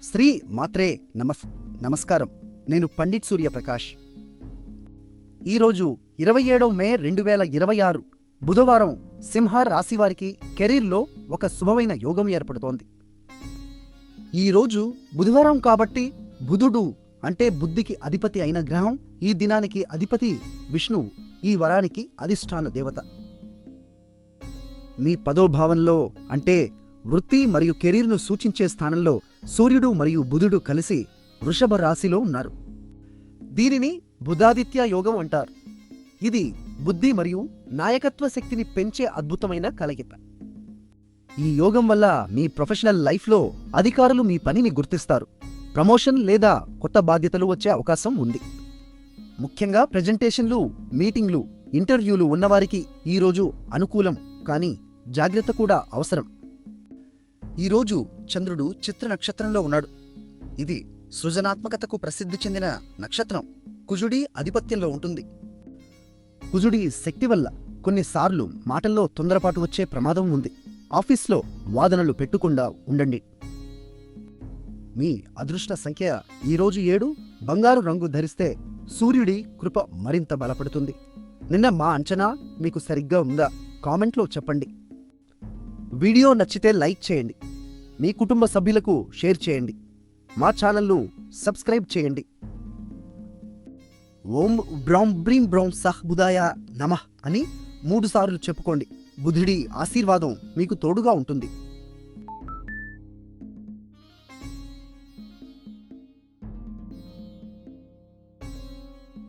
శ్రీ మాత్రే నమస్కారం. నేను పండిట్ సూర్యప్రకాష్. ఈరోజు 27 మే 2026 బుధవారం సింహ రాశివారికి కెరీర్లో ఒక శుభమైన యోగం ఏర్పడుతోంది. ఈరోజు బుధవారం కాబట్టి బుధుడు అంటే బుద్ధికి అధిపతి అయిన గ్రహం, ఈ దినానికి అధిపతి విష్ణువు, ఈ వరానికి అధిష్టాన దేవత. మీ 10వ భావంలో అంటే వృత్తి మరియు కెరీర్ను సూచించే స్థానంలో సూర్యుడు మరియు బుధుడు కలిసి వృషభ రాశిలో ఉన్నారు. దీనిని బుధాదిత్య యోగం అంటారు. ఇది బుద్ధి మరియు నాయకత్వ శక్తిని పెంచే అద్భుతమైన కలయిక. ఈ యోగం వల్ల మీ ప్రొఫెషనల్ లైఫ్లో అధికారులు మీ పనిని గుర్తిస్తారు. ప్రమోషన్ లేదా కొత్త బాధ్యతలు వచ్చే అవకాశం ఉంది. ముఖ్యంగా ప్రెజెంటేషన్లు, మీటింగ్లు, ఇంటర్వ్యూలు ఉన్నవారికి ఈరోజు అనుకూలం, కానీ జాగ్రత్త కూడా అవసరం. ఈరోజు చంద్రుడు చిత్ర నక్షత్రంలో ఉన్నాడు. ఇది సృజనాత్మకతకు ప్రసిద్ధి చెందిన నక్షత్రం. కుజుడి ఆధిపత్యంలో ఉంటుంది. కుజుడి శక్తి వల్ల కొన్నిసార్లు మాటల్లో తొందరపాటు వచ్చే ప్రమాదం ఉంది. ఆఫీస్లో వాదనలు పెట్టకుండా ఉండండి. మీ అదృష్ట సంఖ్య ఈరోజు 7. బంగారు రంగు ధరిస్తే సూర్యుడి కృప మరింత బలపడుతుంది. నిన్న మా అంచనా మీకు సరిగ్గా ఉందా? కామెంట్లో చెప్పండి. వీడియో నచ్చితే లైక్ చేయండి. మీ కుటుంబ సభ్యులకు షేర్ చేయండి. మా ఛానల్ను సబ్స్క్రైబ్ చేయండి. ఓం బ్రౌం బ్రీం బ్రౌం సహ్ బుధాయ నమః అని 3 సార్లు చెప్పుకోండి. బుధుడి ఆశీర్వాదం మీకు తోడుగా ఉంటుంది.